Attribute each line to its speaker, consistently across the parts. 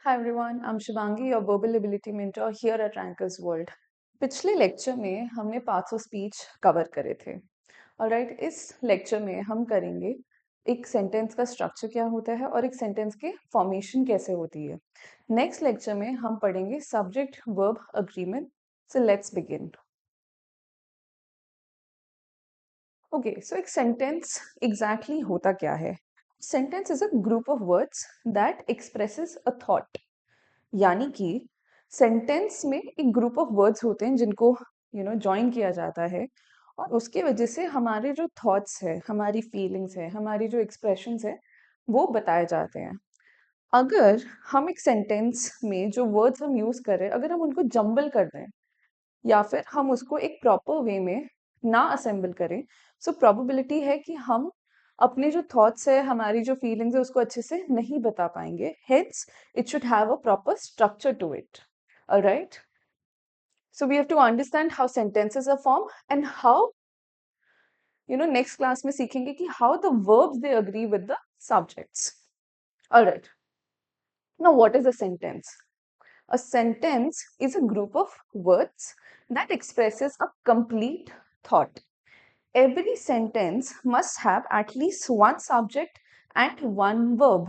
Speaker 1: Hi everyone, I'm Shivangi, your verbal ability mentor here at Rankers World. पिछले lecture में हमने parts of speech cover करे थे। Alright, इस लेक्चर में हम करेंगे एक सेंटेंस का स्ट्रक्चर क्या होता है और एक सेंटेंस के फॉर्मेशन कैसे होती है। नेक्स्ट लेक्चर में हम पढ़ेंगे subject verb agreement. So let's begin. Okay, so एक सेंटेंस एग्जैक्टली होता क्या है? Sentence is a group of words that expresses a thought. यानी कि सेंटेंस में एक ग्रुप ऑफ वर्ड्स होते हैं जिनको ज्वाइन किया जाता है और उसके वजह से हमारे जो थॉट्स है, हमारी फीलिंग्स है, हमारी जो एक्सप्रेशंस है वो बताए जाते हैं। अगर हम एक सेंटेंस में जो वर्ड्स हम यूज कर रहे हैं अगर हम उनको जंबल कर दें या फिर हम उसको एक प्रॉपर वे में ना असेंबल करें, सो प्रोबेबिलिटी है कि हम अपने जो थॉट्स है, हमारी जो फीलिंग्स है उसको अच्छे से नहीं बता पाएंगे। Hence it should have a proper structure to it. All right, so we have to understand how sentences are formed and how next class में सीखेंगे कि how the verbs they agree with the subjects. All right, now what is a sentence? A sentence is a group of words that expresses a complete thought. Every sentence must have at least one subject and one verb.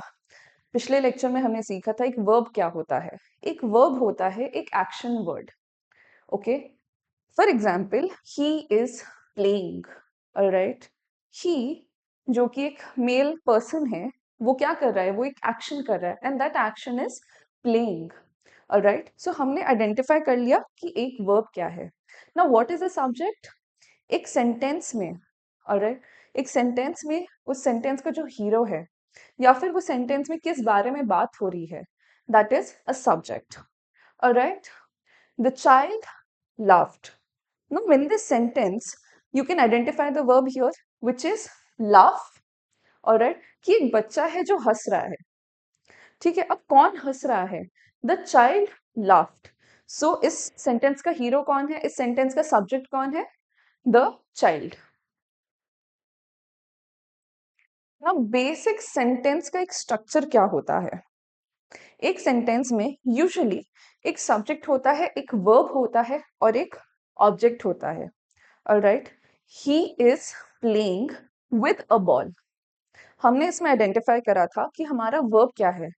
Speaker 1: पिछले lecture में हमने सीखा था एक verb क्या होता है। एक वर्ब होता है एक action word. Okay, for example he is playing. Alright, he जो कि एक मेल पर्सन है वो क्या कर रहा है, वो एक एक्शन कर रहा है and that action is playing. Alright, so हमने आइडेंटिफाई कर लिया कि एक वर्ब क्या है। Now what is the subject? एक सेंटेंस में, ऑलराइट, एक सेंटेंस में उस सेंटेंस का जो हीरो है या फिर वो सेंटेंस में किस बारे में बात हो रही है, that is a subject. Alright, the child laughed. Now, in this sentence, you can identify the verb here, which is laugh. Alright, कि एक बच्चा है जो हंस रहा है। ठीक है, अब कौन हंस रहा है? The child laughed. So इस सेंटेंस का हीरो कौन है? इस सेंटेंस का सब्जेक्ट कौन है? The child. Now, basic sentence का एक स्ट्रक्चर क्या होता है? एक सेंटेंस में यूजुअली एक सब्जेक्ट होता है, एक वर्ब होता है और एक ऑब्जेक्ट होता है। Alright, he is playing with a ball. हमने इसमें आइडेंटिफाई करा था कि हमारा वर्ब क्या है।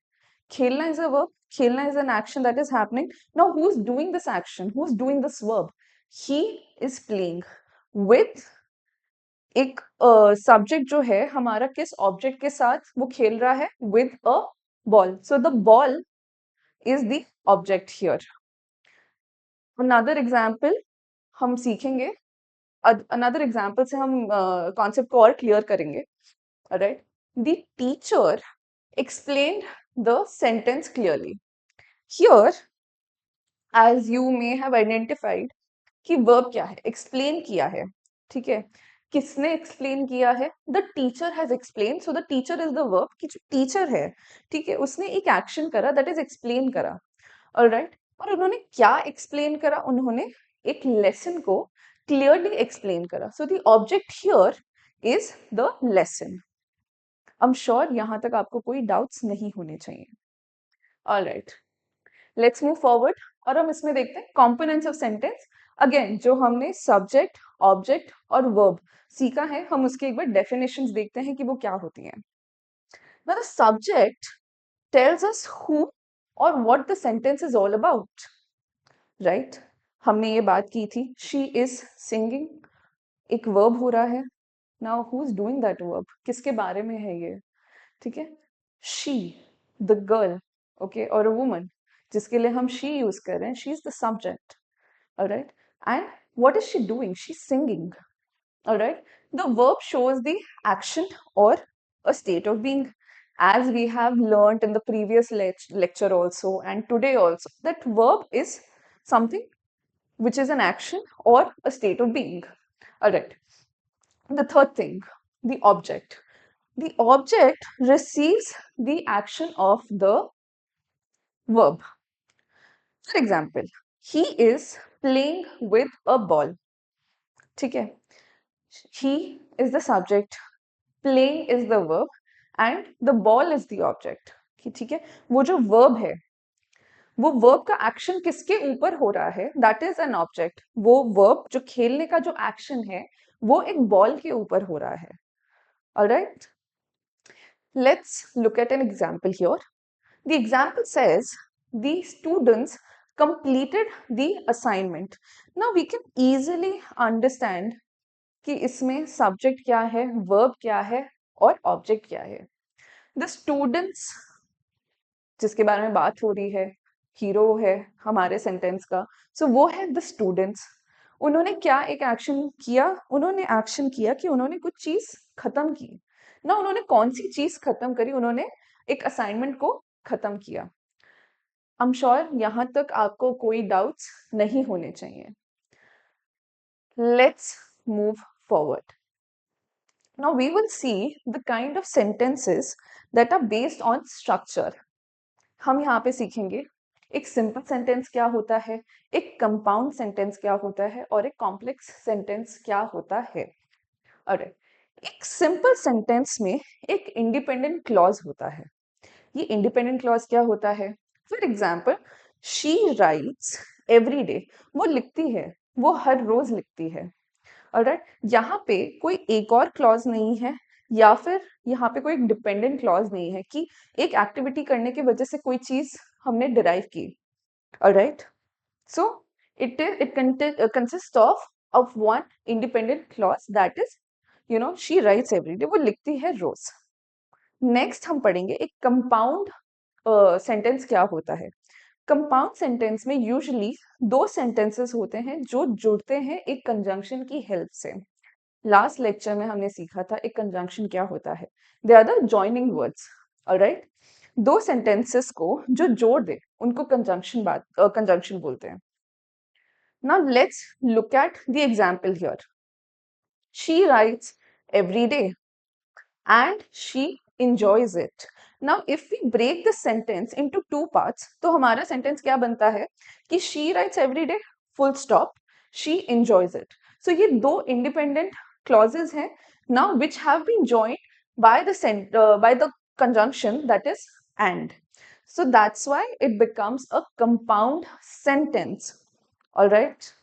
Speaker 1: खेलना इज अ वर्ब, खेलना is an action that is happening. Now who is doing this action, who is doing this verb? He is playing with एक सब्जेक्ट जो है हमारा किस ऑब्जेक्ट के साथ वो खेल रहा है? With a ball. So the ball is the object here. Another example हम सीखेंगे, another example से हम concept को और clear करेंगे. Alright, the teacher explained the sentence clearly. Here, as you may have identified कि verb क्या है, explain किया है। ठीक है, किसने explain किया है? The teacher has explained. So the teacher is the verb कि जो teacher है, ठीक है, उसने एक action करा, that is explain करा। ऑलराइट, और उन्होंने क्या एक्सप्लेन करा? उन्होंने एक लेसन को क्लियरली एक्सप्लेन करा। So the object here is the lesson. I am sure यहां तक आपको कोई डाउट्स नहीं होने चाहिए। ऑलराइट, लेट्स मूव फॉरवर्ड और हम इसमें देखते हैं कॉम्पोनेंट्स ऑफ सेंटेंस। अगेन जो हमने सब्जेक्ट, ऑब्जेक्ट और वर्ब सीखा है, हम उसके एक बार डेफिनेशंस देखते हैं कि वो क्या होती हैं। Now the subject tells us who or what the sentence is all about. Right, हमने ये बात की थी, शी इज सिंगिंग, एक वर्ब हो रहा है। Now who is doing that verb? किसके बारे में है ये? ठीक है, शी, द गर्ल, ओके, और अ वुमन जिसके लिए हम शी यूज कर रहे हैं, she is the subject. Alright, and what is she doing? She is singing. Alright, the verb shows the action or a state of being, as we have learnt in the previous lecture also and today also, that verb is something which is an action or a state of being. Alright. The third thing, the object. The object receives the action of the verb. For example, he is playing with a ball. ठीक है, he is the subject, playing is the verb and the ball is the object. ठीक है, वो जो verb है वो verb का action किसके ऊपर हो रहा है, दैट इज एन ऑब्जेक्ट। वो वर्ब जो खेलने का जो एक्शन है वो एक बॉल के ऊपर हो रहा है। Alright, let's look eight an example here. The example says the students completed the assignment. Now we can easily understand कि इसमें सब्जेक्ट क्या है, वर्ब क्या है और ऑब्जेक्ट क्या है। द स्टूडेंट्स जिसके बारे में बात हो रही है, हीरो है हमारे सेंटेंस का, सो वो है द स्टूडेंट्स। उन्होंने क्या एक एक्शन किया, उन्होंने एक्शन किया कि उन्होंने कुछ चीज खत्म की ना। उन्होंने कौन सी चीज खत्म करी, उन्होंने एक असाइनमेंट को खत्म किया। आई एम श्योर यहां तक आपको कोई डाउट्स नहीं होने चाहिए। Let's move forward. Now we will see the kind of sentences that are based on structure. हम यहाँ पे सीखेंगे एक सिंपल सेंटेंस क्या होता है, एक कंपाउंड सेंटेंस क्या होता है और एक कॉम्प्लेक्स सेंटेंस क्या होता है। अरे, एक सिंपल सेंटेंस में एक इंडिपेंडेंट क्लॉज होता है। ये इंडिपेंडेंट क्लॉज क्या होता है? For example, she writes every day, वो लिखती है, वो हर रोज लिखती है। ऑलराइट, यहाँ पे कोई एक और क्लॉज नहीं है या फिर यहाँ पे कोई डिपेंडेंट क्लॉज नहीं है कि एक एक्टिविटी करने की वजह से कोई चीज हमने डिराइव की। Alright, so it consists of one independent clause, that is, she writes every day, वो लिखती है रोज। नेक्स्ट हम पढ़ेंगे एक कंपाउंड सेंटेंस क्या होता है। कंपाउंड सेंटेंस में यूजुअली दो सेंटेंसेस होते हैं जो जुड़ते हैं एक कंजंक्शन की हेल्प से। लास्ट लेक्चर में हमने सीखा था एक कंजंक्शन क्या होता है, they are the joining words. Alright, दो सेंटेंसेस को जो जोड़ दे उनको कंजंक्शन बोलते हैं। Now let's look at the example here. She writes every day and she enjoys it. Now if we break the sentence into two parts, तो हमारा sentence क्या बनता है कि she writes every day full stop, she enjoys it. So ये दो independent clauses हैं now which have been joined by the conjunction that is and. So that's why it becomes a compound sentence. All right,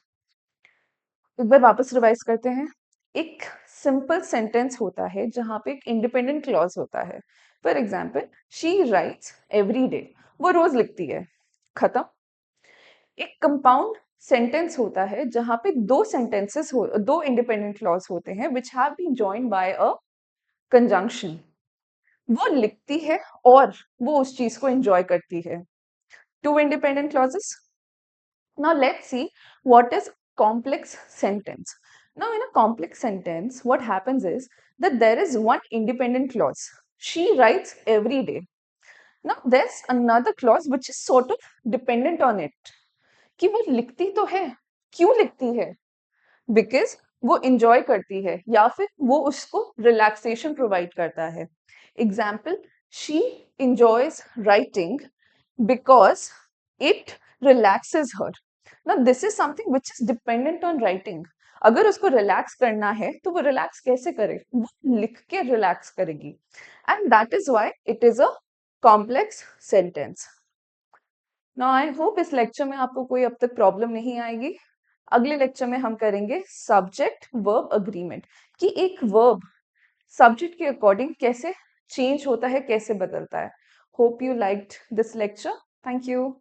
Speaker 1: एक बार वापस revise करते हैं। एक simple sentence होता है जहां पे एक इंडिपेंडेंट क्लॉज होता है। For example, she writes every day, वो रोज लिखती है, खत्म। एक कंपाउंड सेंटेंस होता है जहां पे दो इंडिपेंडेंट क्लॉज होते हैं which have been joined by a conjunction. वो लिखती है और वो उस चीज को एंजॉय करती है। Two independent clauses. Now let's see what is complex sentence. Now in a complex sentence, what happens is that there is one independent clause. She writes every day. Now there's another clause which is sort of dependent on it. कि वो लिखती तो है, क्यों लिखती है? Because वो enjoy करती है या फिर वो उसको relaxation provide करता है। Example, she enjoys writing because it relaxes her. Now this is something which is dependent on writing. अगर उसको रिलैक्स करना है तो वो रिलैक्स कैसे करे, वो लिख के रिलैक्स करेगी। And that is why it is a complex sentence. Now I hope इस लेक्चर में आपको कोई अब तक प्रॉब्लम नहीं आएगी। अगले लेक्चर में हम करेंगे सब्जेक्ट वर्ब अग्रीमेंट, कि एक वर्ब सब्जेक्ट के अकॉर्डिंग कैसे चेंज होता है, कैसे बदलता है। Hope you liked this lecture. Thank you.